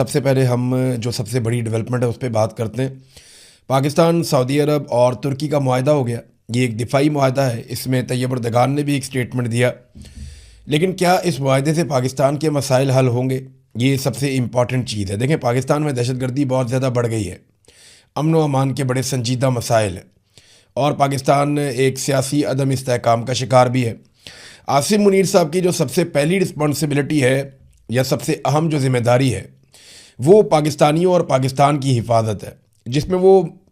सबसे पहले हम जो सबसे बड़ी डेवलपमेंट है उस पे बात करते हैं। पाकिस्तान, सऊदी अरब और तुर्की का मुआहदा हो गया। ये एक दिफाई मुआहदा है। इसमें तैयब अर्दगान ने भी एक स्टेटमेंट दिया। लेकिन क्या इस मुआहदे से पाकिस्तान के मसाइल हल होंगे? ये सबसे इम्पॉर्टेंट चीज़ है। देखें, पाकिस्तान में दहशतगर्दी बहुत ज़्यादा बढ़ गई है। अमन व अमान के बड़े संजीदा मसाइल हैं और पाकिस्तान एक सियासी अदम इस्तेहकाम का शिकार भी है। आसिम मुनीर साहब की जो सबसे पहली रिस्पॉन्सिबिलिटी है या सबसे अहम जो जिम्मेदारी है वो पाकिस्तानियों और पाकिस्तान की हिफाजत है, जिसमें वो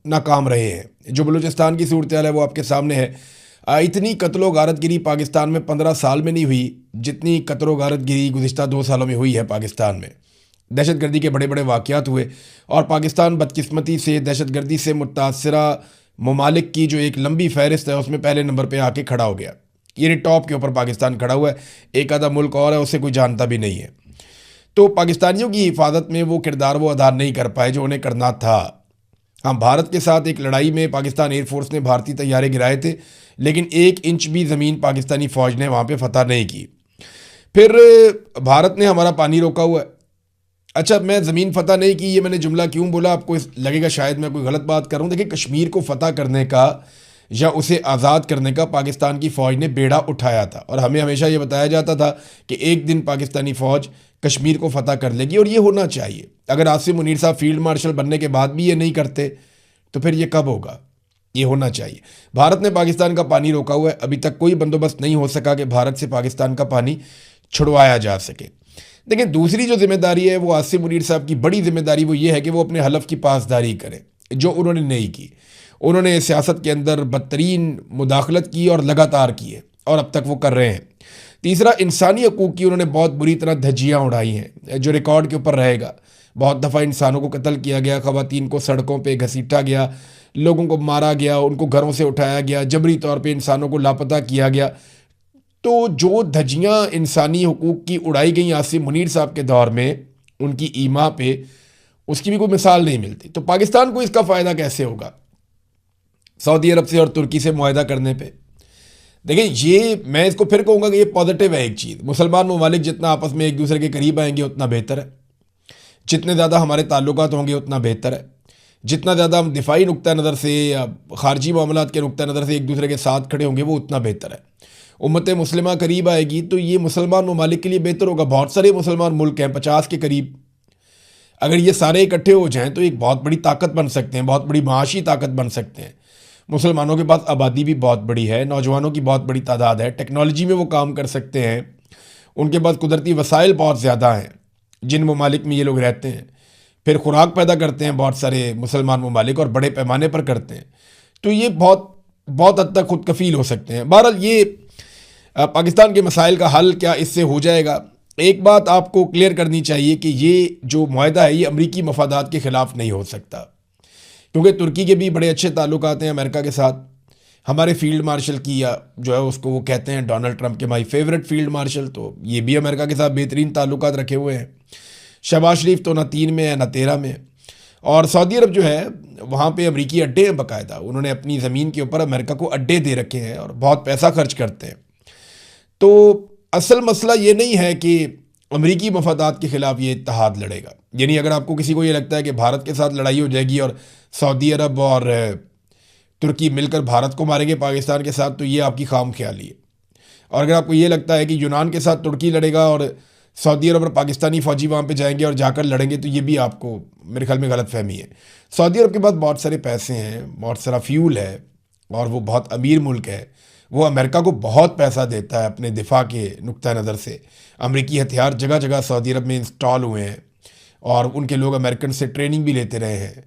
नाकाम रहे हैं। जो बलूचिस्तान की सूरत हाल है वो आपके सामने है। इतनी कत्लो गारतगिरी पाकिस्तान में 15 साल में नहीं हुई जितनी कत्लो गारतगिरी गुज़िश्ता 2 सालों में हुई है पाकिस्तान में। दहशतगर्दी के बड़े बड़े वाक़यात हुए और पाकिस्तान बदकिस्मती से दहशतगर्दी से मुतासरा ममालिक की जो एक लंबी फहरिस्त है उसमें पहले नंबर पर आके खड़ा हो गया। ये टॉप के ऊपर पाकिस्तान खड़ा हुआ है। एक आधा मुल्क और है, उसे कोई जानता भी नहीं है। तो पाकिस्तानियों की हिफाजत में वो किरदार वो अदा नहीं कर पाए जो उन्हें करना था। हाँ, भारत के साथ एक लड़ाई में पाकिस्तान एयरफोर्स ने भारतीय तैयारे गिराए थे, लेकिन 1 इंच भी ज़मीन पाकिस्तानी फ़ौज ने वहाँ पे फतह नहीं की। फिर भारत ने हमारा पानी रोका हुआ है। अच्छा, मैं ज़मीन फतह नहीं की, ये मैंने जुमला क्यों बोला? आपको लगेगा शायद मैं कोई गलत बात कर रहा हूँ। देखिए, कश्मीर को फतह करने का या उसे आज़ाद करने का पाकिस्तान की फ़ौज ने बेड़ा उठाया था और हमें हमेशा ये बताया जाता था कि एक दिन पाकिस्तानी फ़ौज कश्मीर को फतह कर लेगी और ये होना चाहिए। अगर आसिम मुनीर साहब फील्ड मार्शल बनने के बाद भी ये नहीं करते तो फिर ये कब होगा? ये होना चाहिए। भारत ने पाकिस्तान का पानी रोका हुआ है। अभी तक कोई बंदोबस्त नहीं हो सका कि भारत से पाकिस्तान का पानी छुड़वाया जा सके। देखिए, दूसरी जो जिम्मेदारी है वो आसिम मुनीर साहब की बड़ी जिम्मेदारी वो ये है कि वो अपने हलफ की पासदारी करें, जो उन्होंने नहीं की। उन्होंने सियासत के अंदर बदतरीन मुदाखलत की और लगातार की है और अब तक वो कर रहे हैं। तीसरा, इंसानी हकूक़ की उन्होंने बहुत बुरी तरह धज्जियाँ उड़ाई हैं, जो रिकॉर्ड के ऊपर रहेगा। बहुत दफ़ा इंसानों को कत्ल किया गया, ख़वातीन को सड़कों पे घसीटा गया, लोगों को मारा गया, उनको घरों से उठाया गया, जबरी तौर पे इंसानों को लापता किया गया। तो जो धज्जियाँ इंसानी हकूक़ की उड़ाई गई आसिम मुनीर साहब के दौर में उनकी ईमा पे, उसकी भी कोई मिसाल नहीं मिलती। तो पाकिस्तान को इसका फ़ायदा कैसे होगा सऊदी अरब से और तुर्की से मुआहदा करने पे? देखिए, ये मैं इसको फिर कहूँगा कि ये पॉजिटिव है। एक चीज़, मुसलमान ममालिक जितना आपस में एक दूसरे के करीब आएंगे उतना बेहतर है। जितने ज़्यादा हमारे ताल्लुकात होंगे उतना बेहतर है। जितना ज़्यादा हम दिफाई नुक्ता नज़र से या ख़ारजी मामलात के नुक्ता नज़र से एक दूसरे के साथ खड़े होंगे वो उतना बेहतर है। उम्मत मुस्लिमा करीब आएगी तो ये मुसलमान ममालिक के लिए बेहतर होगा। बहुत सारे मुसलमान मुल्क हैं, 50 के करीब। अगर ये सारे इकट्ठे हो जाएँ तो एक बहुत बड़ी ताकत बन सकते हैं, बहुत बड़ी माशी ताकत बन सकते हैं। मुसलमानों के पास आबादी भी बहुत बड़ी है, नौजवानों की बहुत बड़ी तादाद है, टेक्नोलॉजी में वो काम कर सकते हैं, उनके पास कुदरती वसाइल बहुत ज़्यादा हैं जिन ममालिक में ये लोग रहते हैं। फिर खुराक पैदा करते हैं बहुत सारे मुसलमान ममालिक और बड़े पैमाने पर करते हैं। तो ये बहुत बहुत हद तक खुद कफील हो सकते हैं। बहरहाल, ये पाकिस्तान के मसाइल का हल क्या इससे हो जाएगा? एक बात आपको क्लियर करनी चाहिए कि ये जो मुआहदा है ये अमरीकी मफादात के ख़िलाफ़ नहीं हो सकता, क्योंकि तुर्की के भी बड़े अच्छे ताल्लुकात हैं अमेरिका के साथ। हमारे फील्ड मार्शल की या जो है उसको वो कहते हैं डोनाल्ड ट्रंप के माई फेवरेट फील्ड मार्शल, तो ये भी अमेरिका के साथ बेहतरीन ताल्लुकात रखे हुए हैं। शहबाज शरीफ तो ना 3 में है ना 13 में। और सऊदी अरब जो है वहाँ पे अमरीकी अड्डे हैं बाकायदा। उन्होंने अपनी ज़मीन के ऊपर अमेरिका को अड्डे दे रखे हैं और बहुत पैसा खर्च करते हैं। तो असल मसला ये नहीं है कि अमरीकी मफादात के ख़िलाफ़ ये इत्तेहाद लड़ेगा। यानी अगर आपको किसी को ये लगता है कि भारत के साथ लड़ाई हो जाएगी और सऊदी अरब और तुर्की मिलकर भारत को मारेंगे पाकिस्तान के साथ, तो ये आपकी खाम ख्याली है। और अगर आपको ये लगता है कि यूनान के साथ तुर्की लड़ेगा और सऊदी अरब और पाकिस्तानी फ़ौजी वहाँ पे जाएंगे और जाकर लड़ेंगे, तो ये भी आपको मेरे ख्याल में गलत फहमी है। सऊदी अरब के पास बहुत सारे पैसे हैं, बहुत सारा फ्यूल है और वो बहुत अमीर मुल्क है। वो अमेरिका को बहुत पैसा देता है अपने दिफा के नुक्ता नज़र से। अमरीकी हथियार जगह जगह सऊदी अरब में इंस्टॉल हुए हैं और उनके लोग अमेरिकन से ट्रेनिंग भी लेते रहे हैं।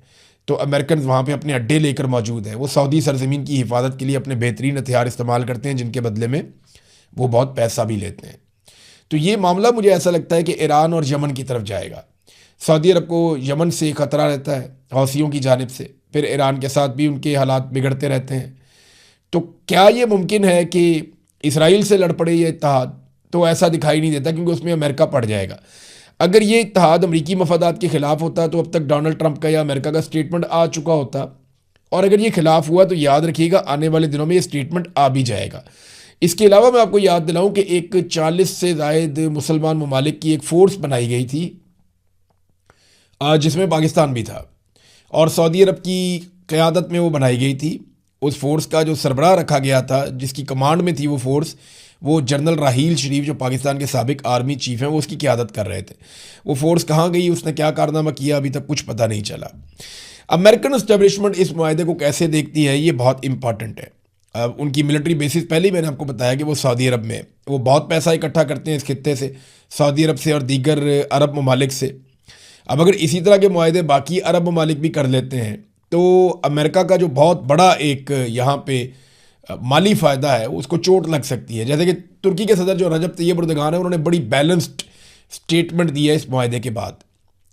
तो अमेरिकन वहाँ पे अपने अड्डे लेकर मौजूद हैं। वो सऊदी सरजमीन की हिफाजत के लिए अपने बेहतरीन हथियार इस्तेमाल करते हैं, जिनके बदले में वो बहुत पैसा भी लेते हैं। तो ये मामला मुझे ऐसा लगता है कि ईरान और यमन की तरफ जाएगा। सऊदी अरब को यमन से ख़तरा रहता है हौसियों की जानिब से, फिर ईरान के साथ भी उनके हालात बिगड़ते रहते हैं। तो क्या ये मुमकिन है कि इसराइल से लड़ पड़े ये इत्तेहाद? तो ऐसा दिखाई नहीं देता, क्योंकि उसमें अमेरिका पड़ जाएगा। अगर ये इत्तेहाद अमरीकी मफादात के ख़िलाफ़ होता तो अब तक डोनाल्ड ट्रंप का या अमेरिका का स्टेटमेंट आ चुका होता। और अगर ये खिलाफ हुआ तो याद रखिएगा आने वाले दिनों में ये स्टेटमेंट आ भी जाएगा। इसके अलावा मैं आपको याद दिलाऊं कि एक 40 से ज़ायद मुसलमान ममालिक की एक फ़ोर्स बनाई गई थी जिसमें पाकिस्तान भी था और सऊदी अरब की क़यादत में वो बनाई गई थी। उस फोर्स का जो सरबराह रखा गया था, जिसकी कमांड में थी वो फोर्स, वो जनरल राहील शरीफ जो पाकिस्तान के साबिक आर्मी चीफ हैं, वो उसकी क़यादत कर रहे थे। वो फोर्स कहाँ गई, उसने क्या कारनामा किया, अभी तक कुछ पता नहीं चला। अमेरिकन इस्टेब्लिशमेंट इस मुआहदे को कैसे देखती है, ये बहुत इंपॉर्टेंट है। अब उनकी मिलिट्री बेसिस पहले ही मैंने आपको बताया कि वो सऊदी अरब में, वो बहुत पैसा इकट्ठा करते हैं इस खित्ते से, सऊदी अरब से और दीगर अरब ममालिक से। अब अगर इसी तरह के मुआहदे बाकी अरब ममालिक भी कर लेते हैं तो अमेरिका का जो बहुत बड़ा एक यहाँ पे माली फ़ायदा है उसको चोट लग सकती है। जैसे कि तुर्की के सदर जो रजब तैयब एर्दोगान है, उन्होंने बड़ी बैलेंस्ड स्टेटमेंट दी है इस मुआहदे के बाद।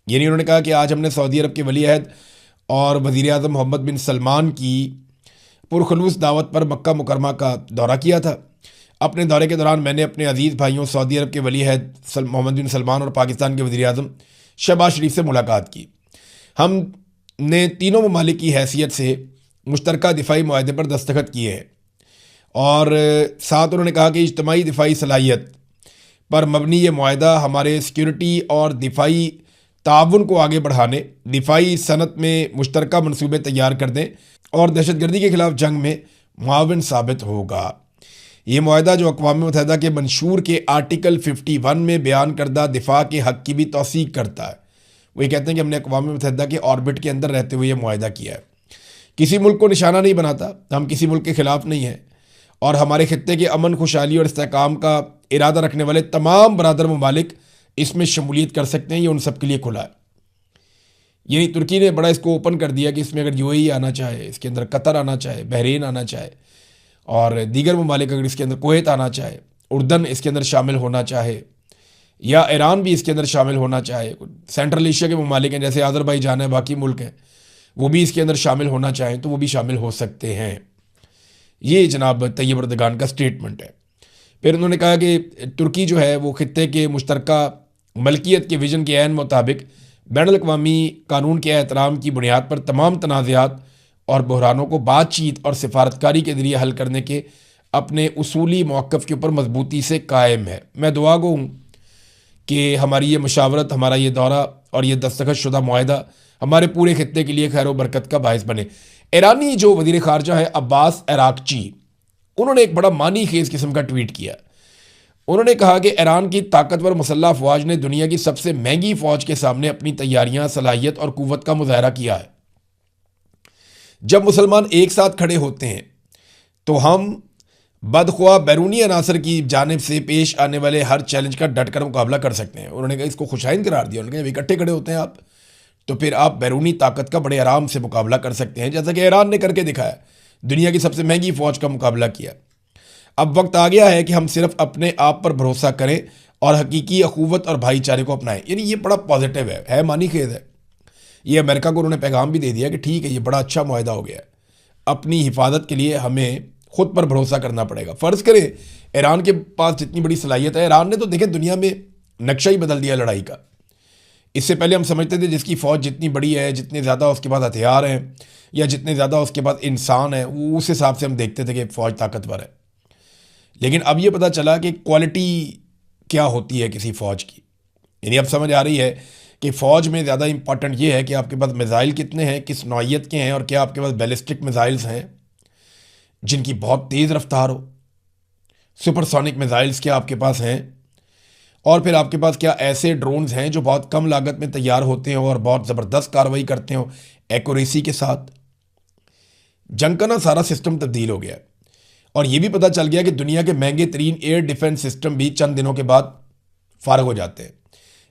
यानी उन्होंने कहा कि आज हमने सऊदी अरब के वली अहद और वज़ीर आज़म मोहम्मद बिन सलमान की पुरखलूस दावत पर मक्का मुकरमा का दौरा किया था। अपने दौरे के दौरान मैंने अपने अजीज़ भाइयों सऊदी अरब के वली अहद मोहम्मद बिन सलमान और पाकिस्तान के वज़ीर आज़म शहबाज शरीफ से मुलाकात की। हमने तीनों ममालिक की हैसियत से मुश्तरका दिफाई मुआहदे पर दस्तखत किए हैं और साथ उन्होंने कहा कि इज्तमाही दिफाई सलाहियत पर मबनी ये मुआहदा हमारे सिक्योरिटी और दिफाई ताउन को आगे बढ़ाने, दिफाई सनत में मुश्तरका मनसूबे तैयार करने और दहशतगर्दी के खिलाफ जंग में मुआविन साबित होगा। ये मुआहदा जो अक़वाम मुत्तहिदा के मंशूर के आर्टिकल 51 में बयान करदा दिफा के हक़ की भी तौसीक करता है। वो ये कहते हैं कि हमने अक़वाम मुत्तहिदा के ऑर्बिट के अंदर रहते हुए ये मुआहदा किया है। किसी मुल्क को निशाना नहीं बनाता, हम किसी मुल्क के ख़िलाफ़ नहीं हैं और हमारे खित्ते के अमन, खुशहाली और इस्तेहकाम का इरादा रखने वाले तमाम बरादर ममालिक इसमें शमूलियत कर सकते हैं। ये उन सब के लिए खुला है। यानी तुर्की ने बड़ा इसको ओपन कर दिया कि इसमें अगर यूएई आना चाहे, इसके अंदर कतर आना चाहे, बहरीन आना चाहे और दीगर ममालिक अगर इसके अंदर कुवैत आना चाहे, उर्दन इसके अंदर शामिल होना चाहे या ईरान भी इसके अंदर शामिल होना चाहे, सेंट्रल एशिया के ममालिक हैं जैसे अज़रबैजान है, बाकी मुल्क हैं, वो भी इसके अंदर शामिल होना चाहें तो वो भी शामिल हो सकते हैं। ये जनाब तैयब एर्दोगान का स्टेटमेंट है। फिर उन्होंने कहा कि तुर्की जो है वो खित्ते के मुश्तरका मलकियत के विजन के ऐन मुताबिक बैनुल-अक़वामी कानून के एहतराम की बुनियाद पर तमाम तनाज़ात और बहरानों को बातचीत और सिफारतकारी के ज़रिए हल करने के अपने उसूली मौक़िफ़ के ऊपर मजबूती से कायम है। मैं दुआ गो हूँ कि हमारी ये मशावरत, हमारा ये दौरा और ये दस्तखत शुदा मुआहदा हमारे पूरे खित्ते के लिए खैर व बरकत का बायस बने। ईरानी जो वज़ीर ख़ारजा है अब्बास अरागची, उन्होंने एक बड़ा मानी खेज़ किस्म का ट्वीट किया। उन्होंने कहा कि ईरान की ताकतवर मुसल्लह अफवाज ने दुनिया की सबसे महंगी फ़ौज के सामने अपनी तैयारियां, सलाहियत और क़ुव्वत का मुज़ाहरा किया है। जब मुसलमान एक साथ खड़े होते हैं तो हम बदख्वाह बैरूनी अनासर की जानिब से पेश आने वाले हर चैलेंज का डट कर मुकाबला कर सकते हैं। उन्होंने कहा इसको खुशाइन करार दिया। उन्होंने कहा इकट्ठे खड़े होते हैं आप तो फिर आप बैरूनी ताकत का बड़े आराम से मुकाबला कर सकते हैं, जैसा कि ईरान ने करके दिखाया, दुनिया की सबसे महंगी फ़ौज का मुकाबला किया। अब वक्त आ गया है कि हम सिर्फ अपने आप पर भरोसा करें और हकीकी अखुवत और भाईचारे को अपनाएं। यानी ये बड़ा पॉजिटिव है मानी खेद है। ये अमेरिका को उन्होंने पैगाम भी दे दिया कि ठीक है, ये बड़ा अच्छा मुआहदा हो गया है। अपनी हिफाजत के लिए हमें खुद पर भरोसा करना पड़ेगा। फ़र्ज़ करें ईरान के पास जितनी बड़ी सलाहियत है, ईरान ने तो देखें दुनिया में नक्शा ही बदल दिया लड़ाई का। इससे पहले हम समझते थे जिसकी फ़ौज जितनी बड़ी है, जितने ज़्यादा उसके पास हथियार हैं या जितने ज़्यादा उसके पास इंसान हैं, वो उस हिसाब से हम देखते थे कि फ़ौज ताकतवर है। लेकिन अब ये पता चला कि क्वालिटी क्या होती है किसी फ़ौज की। यानी अब समझ आ रही है कि फ़ौज में ज़्यादा इंपॉर्टेंट ये है कि आपके पास मिज़ाइल कितने हैं, किस नौइयत के हैं और क्या आपके पास बैलिस्टिक मिज़ाइल्स हैं जिनकी बहुत तेज़ रफ्तार हो, सुपरसोनिक मिज़ाइल्स क्या आपके पास हैं, और फिर आपके पास क्या ऐसे ड्रोन्स हैं जो बहुत कम लागत में तैयार होते हैं और बहुत ज़बरदस्त कार्रवाई करते हो एक्यूरेसी के साथ। जंग का ना सारा सिस्टम तब्दील हो गया है और ये भी पता चल गया कि दुनिया के महंगे तरीन एयर डिफेंस सिस्टम भी चंद दिनों के बाद फारग हो जाते हैं।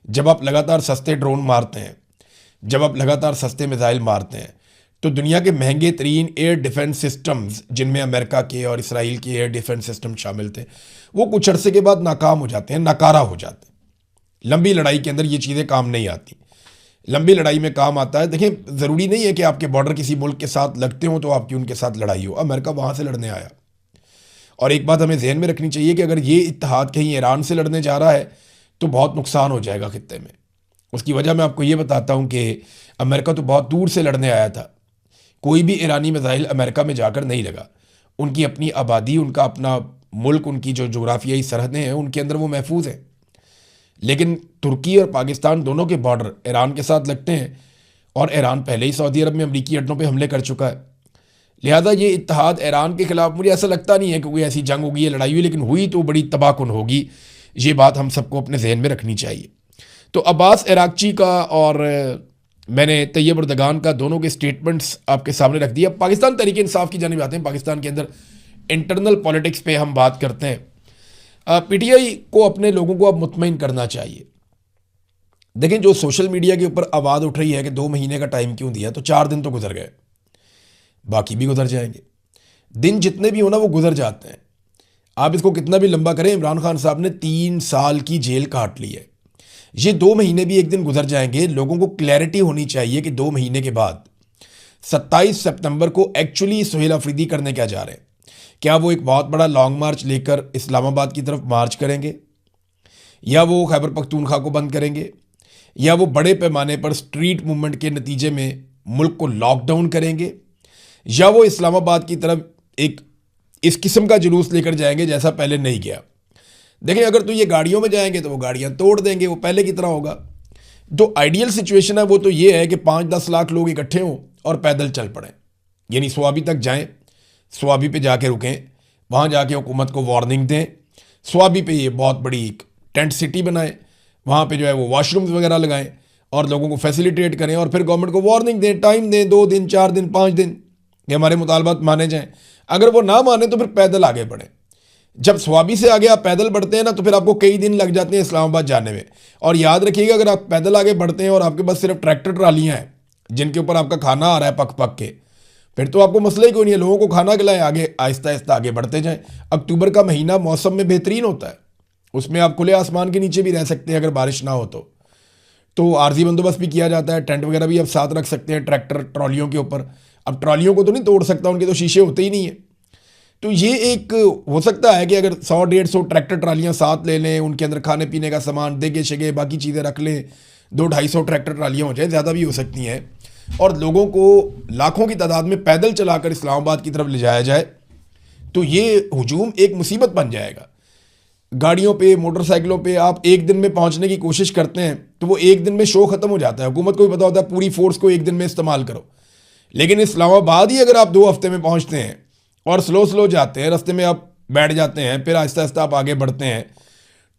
जब आप लगातार सस्ते ड्रोन मारते हैं, जब आप लगातार सस्ते मिसाइल मारते हैं, तो दुनिया के महंगे तरीन एयर डिफेंस सिस्टम्स, जिनमें अमेरिका के और इसराइल के एयर डिफेंस सिस्टम शामिल थे, वो कुछ अरसे के बाद नाकाम हो जाते हैं, नाकारा हो जाते हैं। लंबी लड़ाई के अंदर ये चीज़ें काम नहीं आती। लंबी लड़ाई में काम आता है, देखें ज़रूरी नहीं है कि आपके बॉर्डर किसी मुल्क के साथ लगते हो तो आपकी उनके साथ लड़ाई हो। अमेरिका वहाँ से लड़ने आया। और एक बात हमें जहन में रखनी चाहिए कि अगर ये इत्तेहाद कहीं ईरान से लड़ने जा रहा है तो बहुत नुकसान हो जाएगा खित्ते में। उसकी वजह मैं आपको ये बताता हूँ कि अमेरिका तो बहुत दूर से लड़ने आया था। कोई भी ईरानी मिसाइल अमेरिका में जाकर नहीं लगा। उनकी अपनी आबादी, उनका अपना मुल्क, उनकी जो जोग्राफियाई सरहदें हैं, उनके अंदर वो महफूज हैं। लेकिन तुर्की और पाकिस्तान दोनों के बॉर्डर ईरान के साथ लगते हैं और ईरान पहले ही सऊदी अरब में अमरीकी अड्डों पे हमले कर चुका है। लिहाजा ये इत्तेहाद ईरान के खिलाफ, मुझे ऐसा लगता नहीं है कि कोई ऐसी जंग होगी या लड़ाई हुई, लेकिन हुई तो बड़ी तबाहकुन होगी। ये बात हम सबको अपने जहन में रखनी चाहिए। तो अब्बास इराक्ची का और मैंने तैयब अर्दगान का दोनों के स्टेटमेंट्स आपके सामने रख दिया। पाकिस्तान तहरीक इंसाफ की जानिब आते हैं। पाकिस्तान के अंदर इंटरनल पॉलिटिक्स पे हम बात करते हैं। पीटीआई को अपने लोगों को अब मुतमईन करना चाहिए। देखें, जो सोशल मीडिया के ऊपर आवाज़ उठ रही है कि 2 महीने का टाइम क्यों दिया, तो 4 दिन तो गुजर गए, बाकी भी गुजर जाएंगे। दिन जितने भी हो ना वो गुजर जाते हैं। आप इसको कितना भी लंबा करें, इमरान खान साहब ने 3 साल की जेल काट ली है। ये 2 महीने भी एक दिन गुजर जाएंगे। लोगों को क्लैरिटी होनी चाहिए कि 2 महीने के बाद 27 सितंबर को एक्चुअली सुहेल अफरीदी करने क्या जा रहे हैं। क्या वो एक बहुत बड़ा लॉन्ग मार्च लेकर इस्लामाबाद की तरफ मार्च करेंगे, या वो खैबर पख्तूनख्वा को बंद करेंगे, या वो बड़े पैमाने पर स्ट्रीट मूवमेंट के नतीजे में मुल्क को लॉकडाउन करेंगे, या वो इस्लामाबाद की तरफ एक इस किस्म का जुलूस लेकर जाएंगे जैसा पहले नहीं गया। देखें, अगर तो ये गाड़ियों में जाएंगे तो वो गाड़ियां तोड़ देंगे, वो पहले की तरह होगा। जो आइडियल सिचुएशन है वो तो ये है कि 5-10 लाख लोग इकट्ठे हों और पैदल चल पड़ें, यानी स्वाबी तक जाएं, स्वाबी पे जाके रुकें, वहाँ जाके हुकूमत को वार्निंग दें। स्वाबी पे ये बहुत बड़ी एक टेंट सिटी बनाएं, वहाँ पे जो है वो वॉशरूम्स वगैरह लगाएं और लोगों को फैसिलिटेट करें, और फिर गवर्नमेंट को वार्निंग दें, टाइम दें, 2 दिन, 4 दिन, 5 दिन कि हमारे मुतालबात माने जाएं। अगर वो ना माने तो फिर पैदल आगे बढ़ें। जब स्वाबी से आगे आप पैदल बढ़ते हैं ना, तो फिर आपको कई दिन लग जाते हैं इस्लामाबाद जाने में। और याद रखिएगा, अगर आप पैदल आगे बढ़ते हैं और आपके पास सिर्फ ट्रैक्टर ट्रालियाँ हैं जिनके ऊपर आपका खाना आ रहा है पक पक के, फिर तो आपको मसला ही कोई नहीं है। लोगों को खाना खिलाएं, आगे आहिस्ता आहिस्ता आगे बढ़ते जाएं। अक्टूबर का महीना मौसम में बेहतरीन होता है, उसमें आप खुले आसमान के नीचे भी रह सकते हैं अगर बारिश ना हो तो आर्जी बंदोबस्त भी किया जाता है। टेंट वगैरह भी आप साथ रख सकते हैं ट्रैक्टर ट्रॉलियों के ऊपर। अब ट्रॉलियों को तो नहीं तोड़ सकता, उनके तो शीशे होते ही नहीं है। तो ये एक हो सकता है कि अगर 100-150 ट्रैक्टर ट्रालियाँ साथ ले लें, उनके अंदर खाने पीने का सामान, देगे शेगे, बाकी चीज़ें रख लें, 200-250 ट्रैक्टर ट्रालियाँ हो जाए, ज़्यादा भी हो सकती हैं, और लोगों को लाखों की तादाद में पैदल चलाकर इस्लामाबाद की तरफ ले जाया जाए, तो ये हुजूम एक मुसीबत बन जाएगा। गाड़ियों पे, मोटरसाइकिलों पे आप एक दिन में पहुंचने की कोशिश करते हैं तो वो एक दिन में शो ख़त्म हो जाता है। हुकूमत को भी पता होता है पूरी फोर्स को एक दिन में इस्तेमाल करो, लेकिन इस्लामाबाद ही अगर आप 2 हफ्ते में पहुंचते हैं और स्लो स्लो जाते हैं, रास्ते में आप बैठ जाते हैं, फिर आहिस्ता आहिस्ता आप आगे बढ़ते हैं,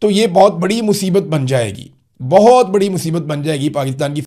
तो ये बहुत बड़ी मुसीबत बन जाएगी, बहुत बड़ी मुसीबत बन जाएगी पाकिस्तान की।